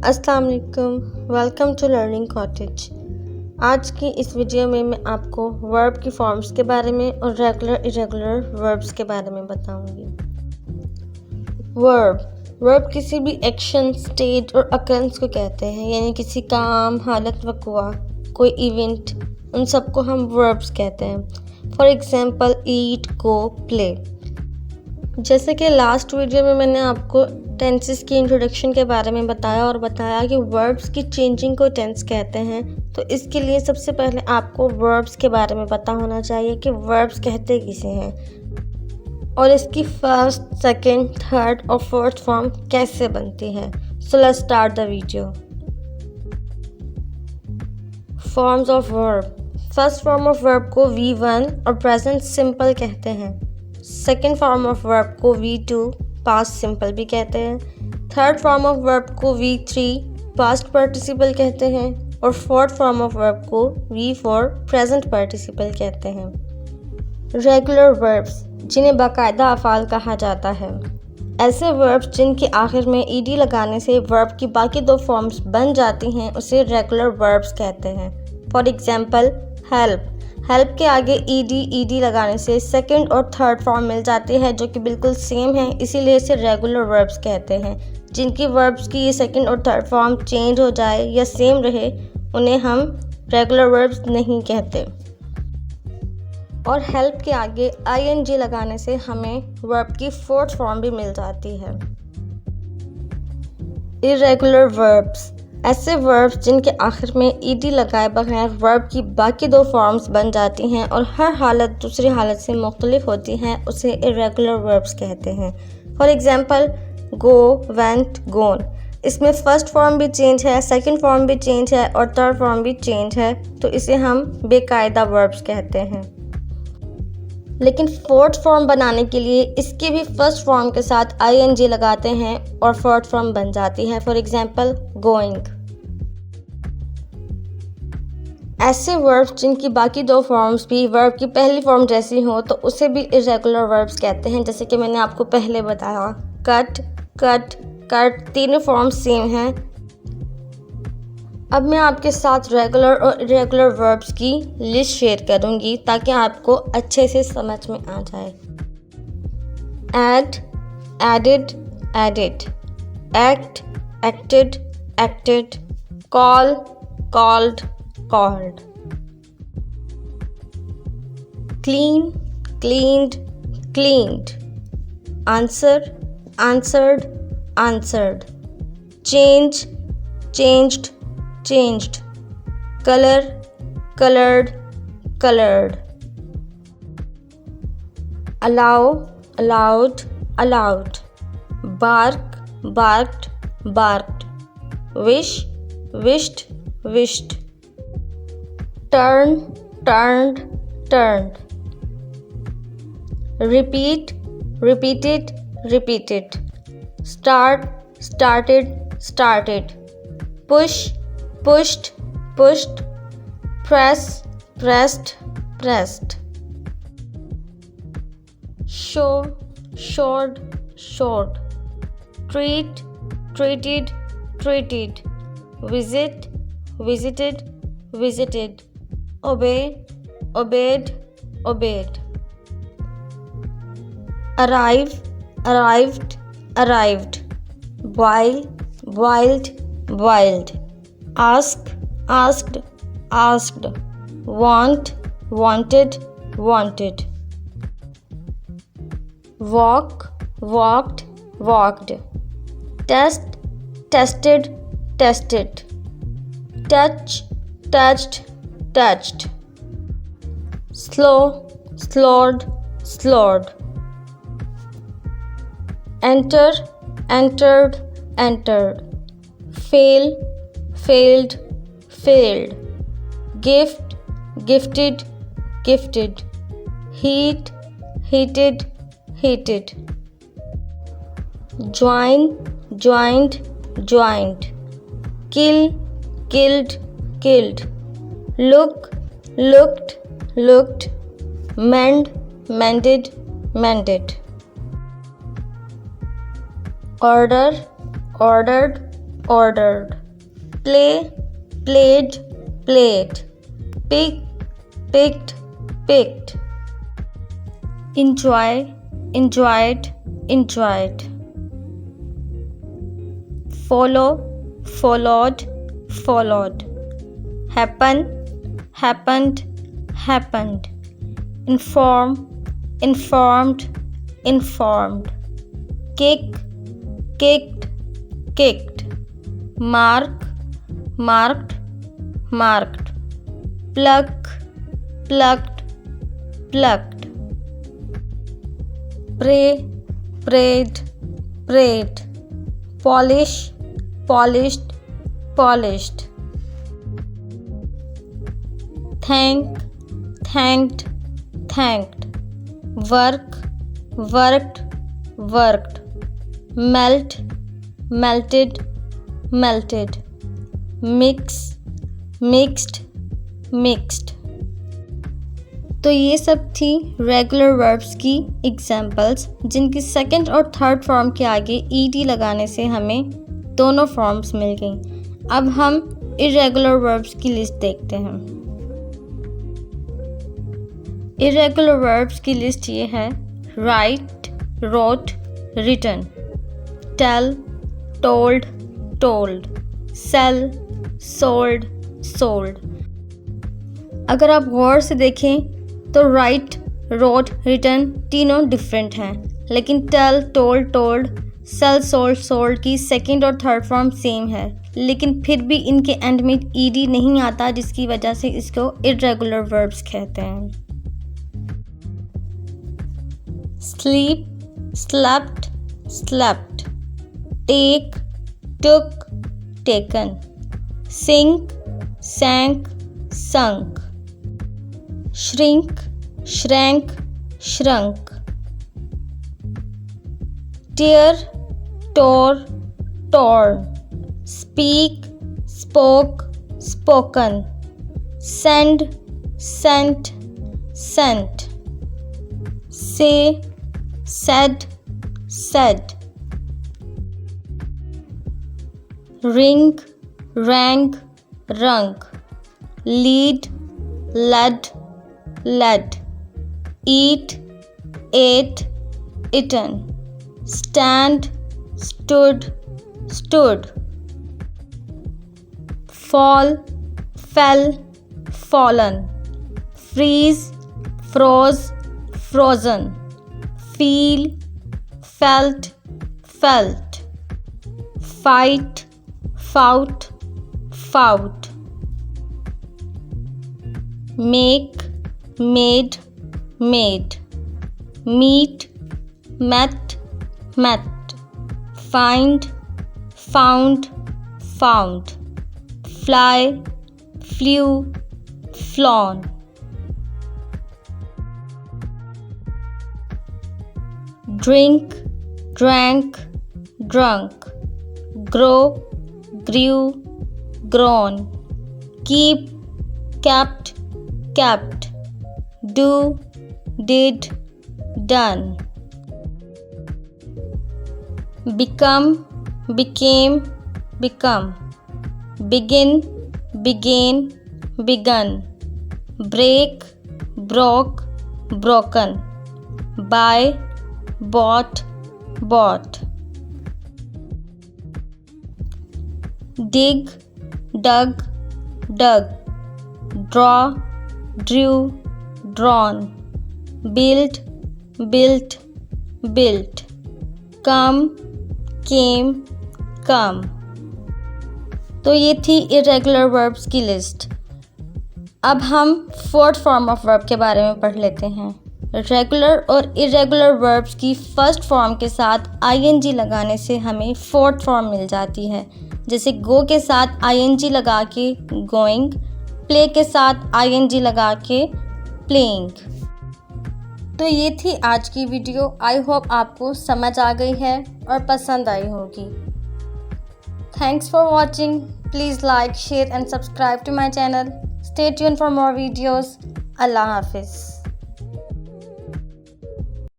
अस्सलाम वालेकुम, welcome to learning cottage. आज की इस वीडियो में मैं आपको वर्ब की फॉर्म्स के बारे में और रेगुलर इरेगुलर वर्ब्स के बारे में बताऊंगी। वर्ब किसी भी एक्शन, स्टेट और अकरेंस को कहते हैं, यानी किसी काम, हालत, वक़ुआ, कोई इवेंट, उन सबको हम वर्ब्स कहते हैं। For example eat, go, play. जैसे कि लास्ट वीडियो में मैंने आपको टेंसेस की इंट्रोडक्शन के बारे में बताया कि वर्ब्स की चेंजिंग को टेंस कहते हैं। तो इसके लिए सबसे पहले आपको वर्ब्स के बारे में पता होना चाहिए कि वर्ब्स कहते किसे हैं और इसकी फर्स्ट, सेकंड, थर्ड और फोर्थ फॉर्म कैसे बनती है। So let's start the video. Forms of verb. First form of verb को V1 और प्रेजेंट सिंपल कहते हैं। सेकेंड फॉर्म ऑफ वर्ब को V2 पास्ट सिंपल भी कहते हैं। थर्ड फॉर्म ऑफ वर्ब को V3 पास्ट पार्टिसिपल कहते हैं और फोर्थ फॉर्म ऑफ वर्ब को V4 प्रेजेंट पार्टिसिपल कहते हैं। रेगुलर वर्ब्स, जिन्हें बाकायदा अफ़ाल कहा जाता है, ऐसे वर्ब्स जिनके आखिर में ed लगाने से वर्ब की बाकी दो फॉर्म्स बन जाती हैं, उसे रेगुलर वर्ब्स कहते हैं। फॉर एग्जाम्पल हेल्प के आगे ed लगाने से सेकंड और थर्ड फॉर्म मिल जाती है जो कि बिल्कुल सेम है, इसीलिए इसे रेगुलर वर्ब्स कहते हैं। जिनकी वर्ब्स की ये सेकंड और थर्ड फॉर्म चेंज हो जाए या सेम रहे, उन्हें हम रेगुलर वर्ब्स नहीं कहते। और हेल्प के आगे ing लगाने से हमें वर्ब की फोर्थ फॉर्म भी मिल जाती है। इरेगुलर वर्ब्स, ऐसे वर्ब्स जिनके आखिर में ed लगाए बगैर वर्ब की बाकी दो फॉर्म्स बन जाती हैं और हर हालत दूसरी हालत से मुख्तलिफ होती हैं, उसे इरेगुलर वर्ब्स कहते हैं। फॉर एग्जांपल गो, वेंट, गोन। इसमें फर्स्ट फॉर्म भी चेंज है, सेकंड फॉर्म भी चेंज है और थर्ड फॉर्म भी चेंज है, तो इसे हम बेकायदा वर्ब्स कहते हैं। लेकिन फोर्थ फॉर्म बनाने के लिए इसके भी फर्स्ट फॉर्म के साथ ing लगाते हैं और फोर्थ फॉर्म बन जाती है। For example going. ऐसे वर्ब्स जिनकी बाकी दो फॉर्म्स भी वर्ब की पहली फॉर्म जैसी हो, तो उसे भी इरेगुलर वर्ब्स कहते हैं। जैसे कि मैंने आपको पहले बताया, कट, तीनों फॉर्म्स सेम हैं। अब मैं आपके साथ रेगुलर और इरेगुलर वर्ब्स की लिस्ट शेयर करूंगी ताकि आपको अच्छे से समझ में आ जाए। Add, added, added. Act, acted, acted. Call, called, called. Clean, cleaned, cleaned. Answer, answered, answered. Change, changed, changed. Color, colored, colored. Allow, allowed, allowed. Bark, barked, barked. Wish, wished, wished. Turn, turned, turned. Repeat, repeated, repeated. Start, started, started. Push, pushed, pushed. Press, pressed, pressed. Show, showed, showed. Treat, treated, treated. Visit, visited, visited. Obey, obeyed, obeyed. Arrive, arrived, arrived. Boil, boiled, boiled. Ask, asked, asked. Want, wanted, wanted. Walk, walked, walked. Test, tested, tested. Touch, touched, touched. Slow, slowed, slowed. Enter, entered, entered. Fail, failed, failed. Gift, gifted, gifted. Heat, heated, heated. Join, joined, joined. Kill, killed, killed. Look, looked, looked. Mend, mended, mended. Order, ordered, ordered. Play, played, played. Pick, picked, picked. Enjoy, enjoyed, enjoyed. Follow, followed, followed. Happen, happened, happened. Inform, informed, informed. Kick, kicked, kicked. Mark, marked, marked. Pluck, plucked, plucked. Pray, prayed, prayed. Polish, polished, polished. Thank, thanked, thanked. Work, worked, worked. Melt, melted, melted. Mix, mixed, mixed. तो ये सब थी regular verbs की examples जिनकी second और third form के आगे ED लगाने से हमें दोनों फॉर्म्स मिल गई। अब हम इरेगुलर वर्ब्स की लिस्ट देखते हैं। इरेगुलर वर्ब्स की लिस्ट ये है: write, wrote, written, tell, told, told, sell, sold, sold. अगर आप गौर से देखें तो राइट, रोट, रिटन तीनों डिफरेंट हैं, लेकिन tell, told, told, sell, sold, sold की सेकंड और थर्ड फॉर्म सेम है, लेकिन फिर भी इनके एंड में ईडी नहीं आता, जिसकी वजह से इसको इरेगुलर वर्ब्स कहते हैं। Sleep, slept, slept, take, took, taken, sink, sank, sunk, shrink, shrank, shrunk, tear, tore, torn, speak, spoke, spoken, send, sent, sent, say, said, said, ring, rang, rung, lead, led, led, eat, ate, eaten, stand, stood, stood, fall, fell, fallen, freeze, froze, frozen, feel, felt, felt, fight, fought, fought, make, made, made, meet, met, met, find, found, found, fly, flew, flown. Drink, drank, drunk, grow, grew, grown, keep, kept, kept, do, did, done, become, became, become, begin, began, begun, break, broke, broken, buy, bought, bought, dig, dug, dug, draw, drew, drawn, build, built, built, come, came, come। तो ये थी irregular verbs की list. अब हम fourth form of verb के बारे में पढ़ लेते हैं। रेगुलर और इरेगुलर वर्ब्स की फर्स्ट फॉर्म के साथ आईएनजी लगाने से हमें फोर्थ फॉर्म मिल जाती है। जैसे गो के साथ आईएनजी लगा के गोइंग, प्ले के साथ आईएनजी लगा के प्लेइंग। तो ये थी आज की वीडियो। आई होप आपको समझ आ गई है और पसंद आई होगी। Thanks for watching. Please like, share and subscribe to my channel. Stay tune for more videos. अल्लाह हाफिज़।